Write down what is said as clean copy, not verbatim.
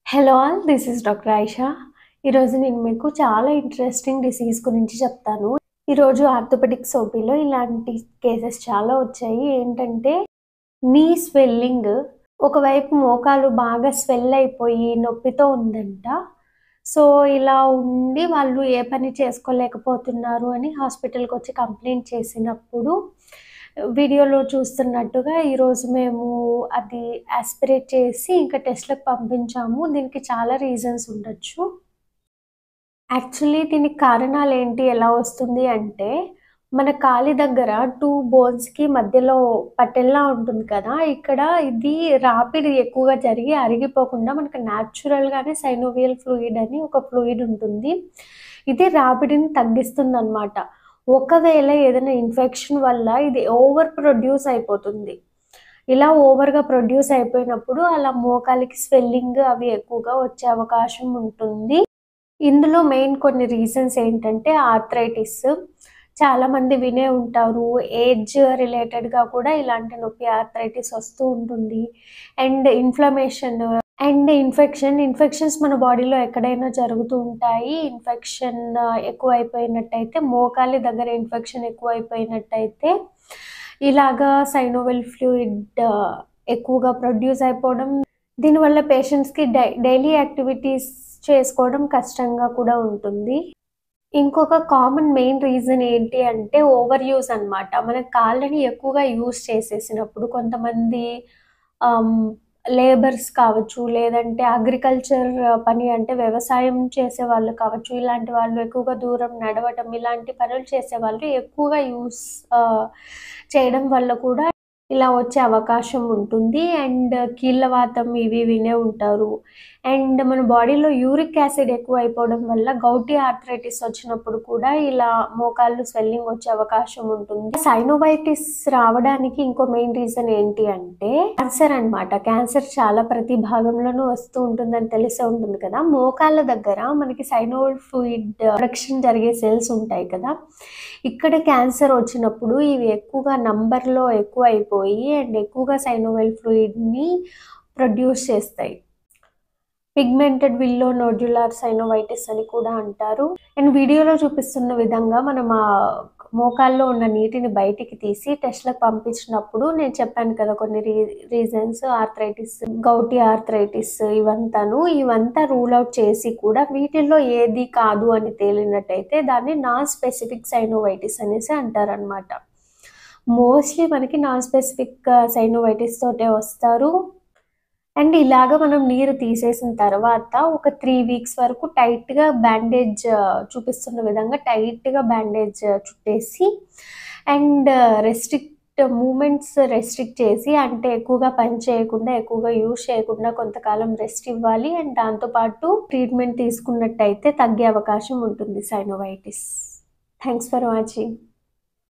Hello all, this is doctor Ayesha. ఈరోజు నేను మీకు చాలా ఇంట్రెస్టింగ్ డిసీజ్ గురించి చెప్తాను. ఈరోజు ఆర్థోపెడిక్స్ ఓపీలో ఇలాంటి కేసెస్ చాలా వచ్చాయి. ఏంటంటే నీ స్వెల్లింగ్, ఒకవైపు మోకాలు బాగా స్వెల్ అయిపోయి నొప్పితో ఉందంట. సో ఇలా ఉండి వాళ్ళు ఏ పని చేసుకోలేకపోతున్నారు అని హాస్పిటల్కి వచ్చి కంప్లైంట్ చేసినప్పుడు వీడియోలో చూస్తున్నట్టుగా ఈరోజు మేము అది ఆస్పిరేట్ చేసి ఇంకా టెస్ట్‌లకు పంపించాము. దీనికి చాలా రీజన్స్ ఉండొచ్చు. యాక్చువల్లీ దీనికి కారణాలేంటి, ఎలా వస్తుంది అంటే, మన కాలి దగ్గర 2 బోన్స్‌కి మధ్యలో పట్టెల్లా ఉంటుంది కదా! ఇక్కడ ఇది రాపిడి ఎక్కువగా జరిగి అరిగిపోకుండా మనకు న్యాచురల్‌గానే సైనోవియల్ ఫ్లూయిడ్ అని ఒక ఫ్లూయిడ్ ఉంటుంది. ఇది రాపిడిని తగ్గిస్తుందనమాట. ఒకవేళ ఏదైనా ఇన్ఫెక్షన్ వల్ల ఇది ఓవర్ ప్రొడ్యూస్ అయిపోతుంది. ఇలా ఓవర్‌గా ప్రొడ్యూస్ అయిపోయినప్పుడు అలా మోకాలికి స్వెల్లింగ్ అవి ఎక్కువగా వచ్చే అవకాశం ఉంటుంది. ఇందులో మెయిన్ కొన్ని రీజన్స్ ఏంటంటే ఆర్థరైటిస్. చాలామంది వినే ఉంటారు. ఏజ్ రిలేటెడ్‌గా కూడా ఇలాంటి నొప్పి ఆర్థరైటిస్ వస్తూ ఉంటుంది. అండ్ ఇన్‌ఫ్లమేషన్ అండ్ ఇన్ఫెక్షన్స్ మన బాడీలో ఎక్కడైనా జరుగుతూ ఉంటాయి. ఇన్ఫెక్షన్ ఎక్కువైపోయినట్టయితే, మోకాలి దగ్గర ఇన్ఫెక్షన్ ఎక్కువైపోయినట్టయితే ఇలాగా సైనోవియల్ ఫ్లూయిడ్ ఎక్కువగా ప్రొడ్యూస్ అయిపోవడం, దీనివల్ల పేషెంట్స్‌కి డైలీ యాక్టివిటీస్ చేసుకోవడం కష్టంగా కూడా ఉంటుంది. ఇంకొక కామన్ మెయిన్ రీజన్ ఏంటి అంటే ఓవర్ యూజ్ అనమాట. మన కాళ్ళని ఎక్కువగా యూజ్ చేసేసినప్పుడు కొంతమంది ఆహ్, లేబర్స్ కావచ్చు, లేదంటే అగ్రికల్చర్ పని అంటే వ్యవసాయం చేసేవాళ్ళు కావచ్చు, ఇలాంటి వాళ్ళు ఎక్కువగా దూరం నడవటం, ఇలాంటి పనులు చేసేవాళ్ళు ఎక్కువగా చేయడం వల్ల కూడా ఇలా వచ్చే అవకాశం ఉంటుంది. అండ్ కీళ్ళవాతం ఇవి వినే ఉంటారు. అండ్ మన బాడీలో యూరిక్ యాసిడ్ ఎక్కువైపోవడం వల్ల గౌటీ ఆర్థరైటిస్ వచ్చినప్పుడు కూడా ఇలా మోకాళ్ళు స్వెల్లింగ్ వచ్చే అవకాశం ఉంటుంది. సైనోవైటిస్ రావడానికి ఇంకో మెయిన్ రీజన్ ఏంటి అంటే క్యాన్సర్ అనమాట. క్యాన్సర్ చాలా ప్రతి భాగంలోనూ వస్తూ ఉంటుందని తెలిసే ఉంటుంది కదా! మోకాళ్ళ దగ్గర మనకి సైనోవియల్ ఫ్లూయిడ్ ప్రొడక్షన్ జరిగే సెల్స్ ఉంటాయి కదా! ఇక్కడ క్యాన్సర్ వచ్చినప్పుడు ఇవి ఎక్కువగా నంబర్‌లో ఎక్కువైపోయి అండ్ ఎక్కువగా సైనోవియల్ ఫ్లూయిడ్‌ని ప్రొడ్యూస్ చేస్తాయి. పిగ్మెంటెడ్ విల్లో నోడ్యులార్ సైనోవైటిస్ అని కూడా అంటారు. అండ్ వీడియోలో చూపిస్తున్న విధంగా మనం మోకాల్లో ఉన్న నీటిని బయటికి తీసి టెస్ట్‌లకు పంపించినప్పుడు నేను చెప్పాను కదా కొన్ని రీజన్స్, ఆర్థరైటిస్, గౌటీ ఆర్థరైటిస్ ఇవంతా రూల్ అవుట్ చేసి కూడా వీటిల్లో ఏది కాదు అని తేలినట్టయితే దాన్ని నాన్ స్పెసిఫిక్ సైనోవైటిస్ అనేసి అంటారనమాట. మోస్ట్‌లీ మనకి నాన్ స్పెసిఫిక్ సైనోవైటిస్ తోటే వస్తారు. అండ్ ఇలాగ మనం నీరు తీసేసిన తర్వాత ఒక 3 వీక్స్ వరకు టైట్‌గా బ్యాండేజ్, చూపిస్తున్న విధంగా టైట్‌గా బ్యాండేజ్ చుట్టేసి అండ్ మూవ్‌మెంట్స్ రెస్ట్రిక్ట్ చేసి, అంటే ఎక్కువగా పని చేయకుండా, ఎక్కువగా యూజ్ చేయకుండా కొంతకాలం రెస్ట్ ఇవ్వాలి. అండ్ దాంతో పాటు ట్రీట్మెంట్ తీసుకున్నట్టయితే తగ్గే అవకాశం ఉంటుంది సైనోవైటిస్. Thanks for watching.